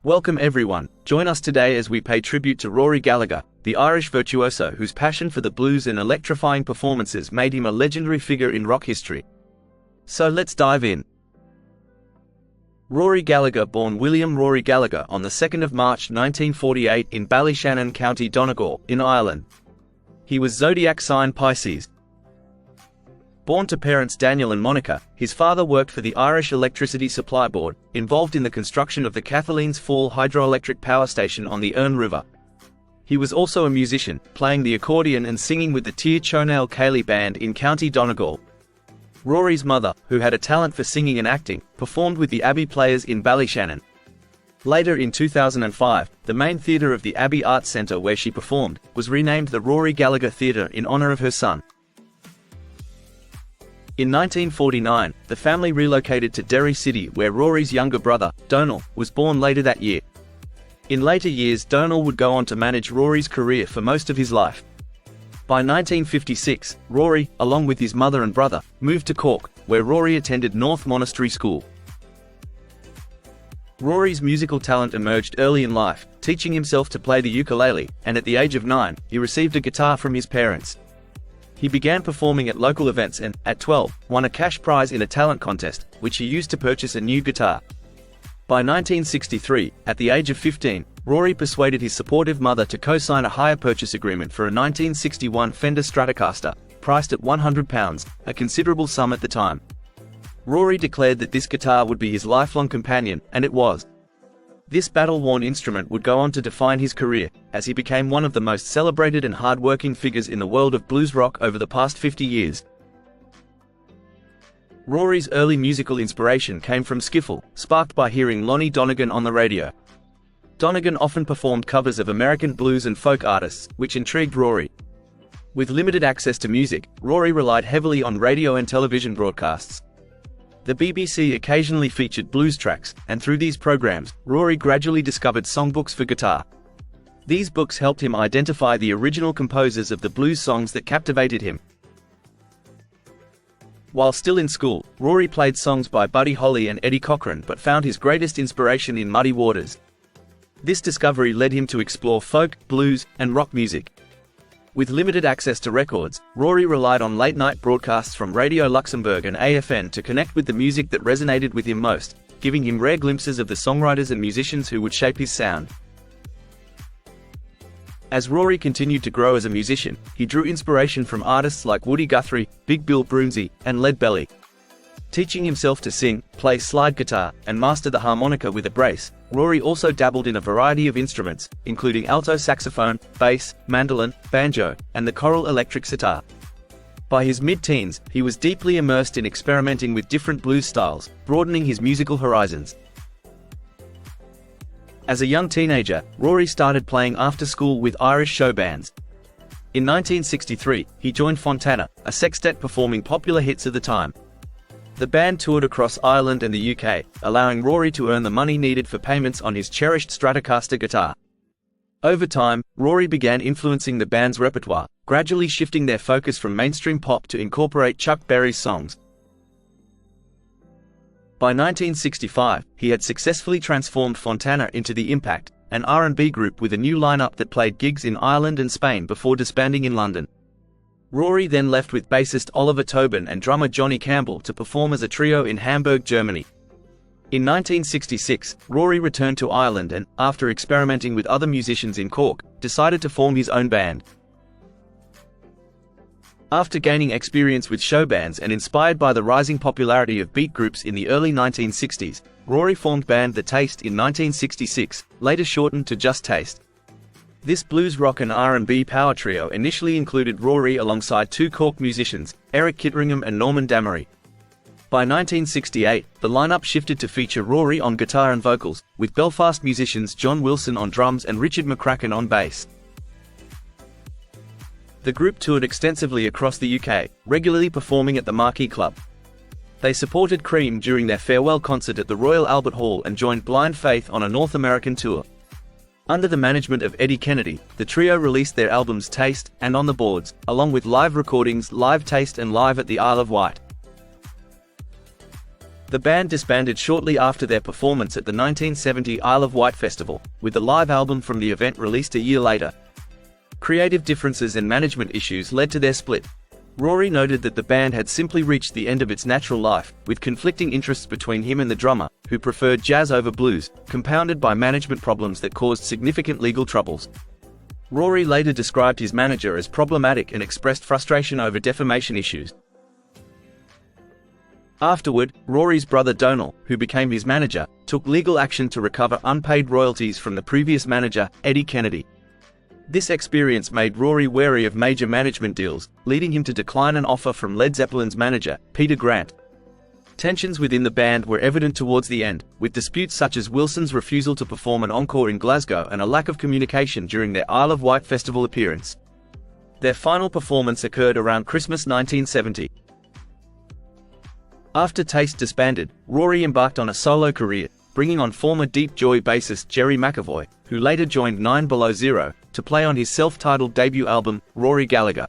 Welcome everyone, join us today as we pay tribute to Rory Gallagher, the Irish virtuoso whose passion for the blues and electrifying performances made him a legendary figure in rock history. So let's dive in. Rory Gallagher, born William Rory Gallagher on the 2nd of March 1948 in Ballyshannon, County Donegal, in Ireland. He was zodiac sign Pisces. Born to parents Daniel and Monica, his father worked for the Irish Electricity Supply Board, involved in the construction of the Cathaleen's Fall hydroelectric power station on the Erne River. He was also a musician, playing the accordion and singing with the Tír Chonaill Céilí band in County Donegal. Rory's mother, who had a talent for singing and acting, performed with the Abbey Players in Ballyshannon. Later in 2005, the main theatre of the Abbey Arts Centre where she performed, was renamed the Rory Gallagher Theatre in honour of her son. In 1949, the family relocated to Derry City where Rory's younger brother, Donal, was born later that year. In later years, Donal would go on to manage Rory's career for most of his life. By 1956, Rory, along with his mother and brother, moved to Cork, where Rory attended North Monastery School. Rory's musical talent emerged early in life, teaching himself to play the ukulele, and at the age of 9, he received a guitar from his parents. He began performing at local events and, at 12, won a cash prize in a talent contest, which he used to purchase a new guitar. By 1963, at the age of 15, Rory persuaded his supportive mother to co-sign a hire purchase agreement for a 1961 Fender Stratocaster, priced at £100, a considerable sum at the time. Rory declared that this guitar would be his lifelong companion, and it was. This battle-worn instrument would go on to define his career, as he became one of the most celebrated and hard-working figures in the world of blues rock over the past 50 years. Rory's early musical inspiration came from skiffle, sparked by hearing Lonnie Donegan on the radio. Donegan often performed covers of American blues and folk artists, which intrigued Rory. With limited access to music, Rory relied heavily on radio and television broadcasts. The BBC occasionally featured blues tracks, and through these programs, Rory gradually discovered songbooks for guitar. These books helped him identify the original composers of the blues songs that captivated him. While still in school, Rory played songs by Buddy Holly and Eddie Cochran but found his greatest inspiration in Muddy Waters. This discovery led him to explore folk, blues, and rock music. With limited access to records, Rory relied on late-night broadcasts from Radio Luxembourg and AFN to connect with the music that resonated with him most, giving him rare glimpses of the songwriters and musicians who would shape his sound. As Rory continued to grow as a musician, he drew inspiration from artists like Woody Guthrie, Big Bill Broonzy, and Lead Belly. Teaching himself to sing, play slide guitar, and master the harmonica with a brace, Rory also dabbled in a variety of instruments, including alto saxophone, bass, mandolin, banjo, and the choral electric sitar. By his mid-teens, he was deeply immersed in experimenting with different blues styles, broadening his musical horizons. As a young teenager, Rory started playing after school with Irish show bands. In 1963, he joined Fontana, a sextet performing popular hits of the time. The band toured across Ireland and the UK, allowing Rory to earn the money needed for payments on his cherished Stratocaster guitar. Over time, Rory began influencing the band's repertoire, gradually shifting their focus from mainstream pop to incorporate Chuck Berry's songs. By 1965, he had successfully transformed Fontana into The Impact, an R&B group with a new lineup that played gigs in Ireland and Spain before disbanding in London. Rory then left with bassist Oliver Tobin and drummer Johnny Campbell to perform as a trio in Hamburg, Germany. In 1966, Rory returned to Ireland and, after experimenting with other musicians in Cork, decided to form his own band. After gaining experience with show bands and inspired by the rising popularity of beat groups in the early 1960s, Rory formed band The Taste in 1966, later shortened to Just Taste. This blues rock and R&B power trio initially included Rory alongside two Cork musicians, Eric Kitteringham and Norman Damery. By 1968, the lineup shifted to feature Rory on guitar and vocals, with Belfast musicians John Wilson on drums and Richard McCracken on bass. The group toured extensively across the UK, regularly performing at the Marquee Club. They supported Cream during their farewell concert at the Royal Albert Hall and joined Blind Faith on a North American tour. Under the management of Eddie Kennedy, the trio released their albums Taste and On the Boards, along with live recordings Live Taste and Live at the Isle of Wight. The band disbanded shortly after their performance at the 1970 Isle of Wight Festival, with a live album from the event released a year later. Creative differences and management issues led to their split. Rory noted that the band had simply reached the end of its natural life, with conflicting interests between him and the drummer, who preferred jazz over blues, compounded by management problems that caused significant legal troubles. Rory later described his manager as problematic and expressed frustration over defamation issues. Afterward, Rory's brother Donal, who became his manager, took legal action to recover unpaid royalties from the previous manager, Eddie Kennedy. This experience made Rory wary of major management deals, leading him to decline an offer from Led Zeppelin's manager, Peter Grant. Tensions within the band were evident towards the end, with disputes such as Wilson's refusal to perform an encore in Glasgow and a lack of communication during their Isle of Wight Festival appearance. Their final performance occurred around Christmas 1970. After Taste disbanded, Rory embarked on a solo career, bringing on former Deep Joy bassist Jerry McAvoy, who later joined 9 Below Zero, to play on his self-titled debut album, Rory Gallagher.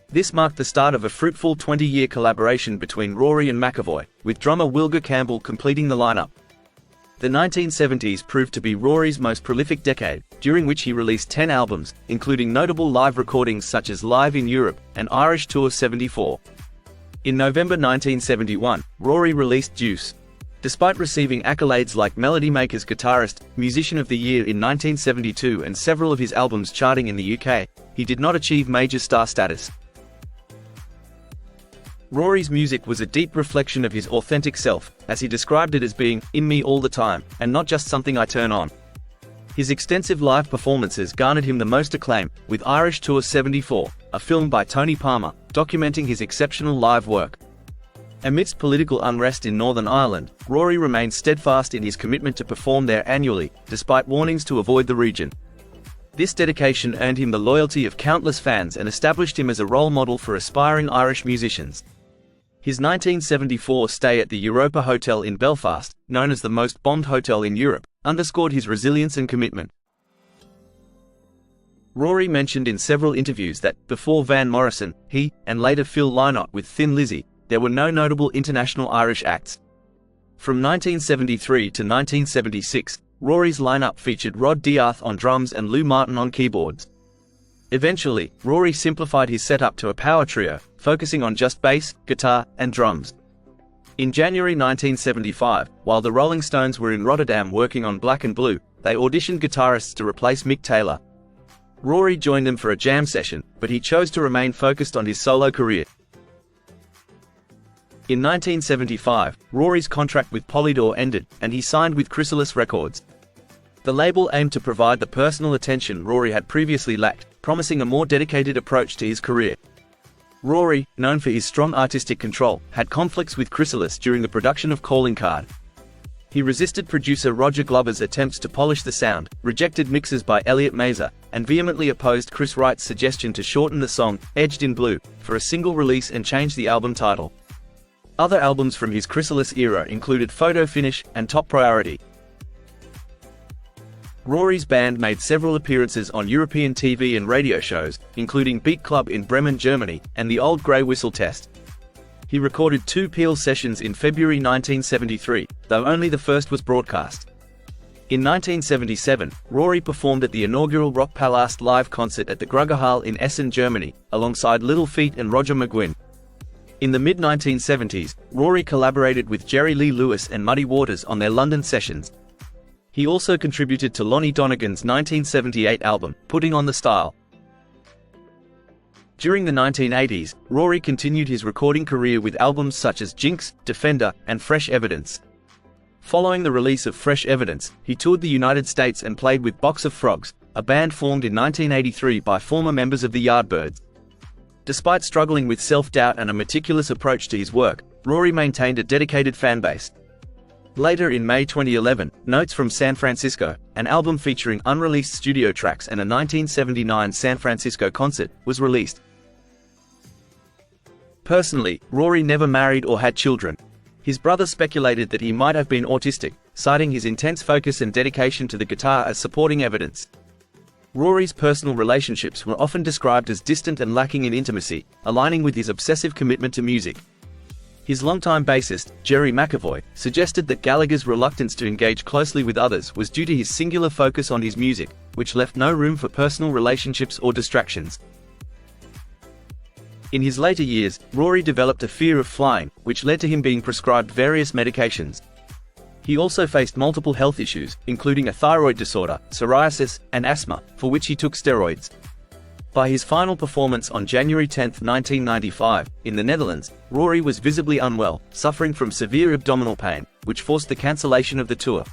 This marked the start of a fruitful 20-year collaboration between Rory and McAvoy, with drummer Wilger Campbell completing the lineup. The 1970s proved to be Rory's most prolific decade, during which he released 10 albums, including notable live recordings such as Live in Europe and Irish Tour 74. In November 1971, Rory released Deuce. Despite receiving accolades like Melody Maker's Guitarist, Musician of the Year in 1972 and several of his albums charting in the UK, he did not achieve major star status. Rory's music was a deep reflection of his authentic self, as he described it as being in me all the time, and not just something I turn on. His extensive live performances garnered him the most acclaim, with Irish Tour 74, a film by Tony Palmer, documenting his exceptional live work. Amidst political unrest in Northern Ireland, Rory remained steadfast in his commitment to perform there annually, despite warnings to avoid the region. This dedication earned him the loyalty of countless fans and established him as a role model for aspiring Irish musicians. His 1974 stay at the Europa Hotel in Belfast, known as the most bombed hotel in Europe, underscored his resilience and commitment. Rory mentioned in several interviews that, before Van Morrison, he, and later Phil Lynott with Thin Lizzy, there were no notable international Irish acts. From 1973 to 1976, Rory's lineup featured Rod Diath on drums and Lou Martin on keyboards. Eventually, Rory simplified his setup to a power trio, focusing on just bass, guitar, and drums. In January 1975, while the Rolling Stones were in Rotterdam working on Black and Blue, they auditioned guitarists to replace Mick Taylor. Rory joined them for a jam session, but he chose to remain focused on his solo career. In 1975, Rory's contract with Polydor ended, and he signed with Chrysalis Records. The label aimed to provide the personal attention Rory had previously lacked, promising a more dedicated approach to his career. Rory, known for his strong artistic control, had conflicts with Chrysalis during the production of Calling Card. He resisted producer Roger Glover's attempts to polish the sound, rejected mixes by Elliot Mazer, and vehemently opposed Chris Wright's suggestion to shorten the song, Edged in Blue, for a single release and change the album title. Other albums from his Chrysalis era included Photo Finish and Top Priority. Rory's band made several appearances on European TV and radio shows, including Beat Club in Bremen, Germany, and the Old Grey Whistle Test. He recorded 2 Peel sessions in February 1973, though only the first was broadcast. In 1977, Rory performed at the inaugural Rock Palast live concert at the Gruggerhall in Essen, Germany, alongside Little Feat and Roger McGuinn. In the mid-1970s, Rory collaborated with Jerry Lee Lewis and Muddy Waters on their London sessions. He also contributed to Lonnie Donegan's 1978 album, Putting on the Style. During the 1980s, Rory continued his recording career with albums such as Jinx, Defender, and Fresh Evidence. Following the release of Fresh Evidence, he toured the United States and played with Box of Frogs, a band formed in 1983 by former members of the Yardbirds. Despite struggling with self-doubt and a meticulous approach to his work, Rory maintained a dedicated fanbase. Later in May 2011, Notes from San Francisco, an album featuring unreleased studio tracks and a 1979 San Francisco concert, was released. Personally, Rory never married or had children. His brother speculated that he might have been autistic, citing his intense focus and dedication to the guitar as supporting evidence. Rory's personal relationships were often described as distant and lacking in intimacy, aligning with his obsessive commitment to music. His longtime bassist, Jerry McAvoy, suggested that Gallagher's reluctance to engage closely with others was due to his singular focus on his music, which left no room for personal relationships or distractions. In his later years, Rory developed a fear of flying, which led to him being prescribed various medications. He also faced multiple health issues, including a thyroid disorder, psoriasis, and asthma, for which he took steroids. By his final performance on January 10, 1995, in the Netherlands, Rory was visibly unwell, suffering from severe abdominal pain, which forced the cancellation of the tour.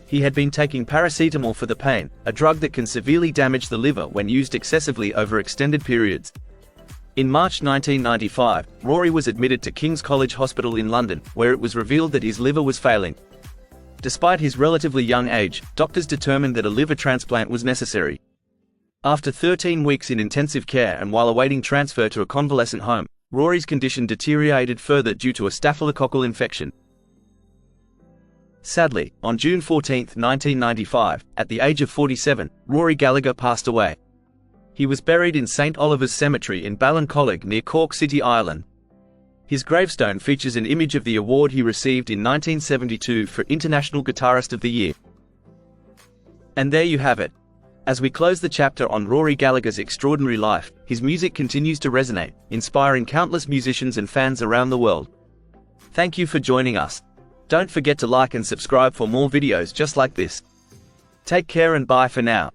He had been taking paracetamol for the pain, a drug that can severely damage the liver when used excessively over extended periods. In March 1995, Rory was admitted to King's College Hospital in London, where it was revealed that his liver was failing. Despite his relatively young age, doctors determined that a liver transplant was necessary. After 13 weeks in intensive care and while awaiting transfer to a convalescent home, Rory's condition deteriorated further due to a staphylococcal infection. Sadly, on June 14, 1995, at the age of 47, Rory Gallagher passed away. He was buried in St. Oliver's Cemetery in Ballincollig near Cork City, Ireland. His gravestone features an image of the award he received in 1972 for International Guitarist of the Year. And there you have it. As we close the chapter on Rory Gallagher's extraordinary life, his music continues to resonate, inspiring countless musicians and fans around the world. Thank you for joining us. Don't forget to like and subscribe for more videos just like this. Take care and bye for now.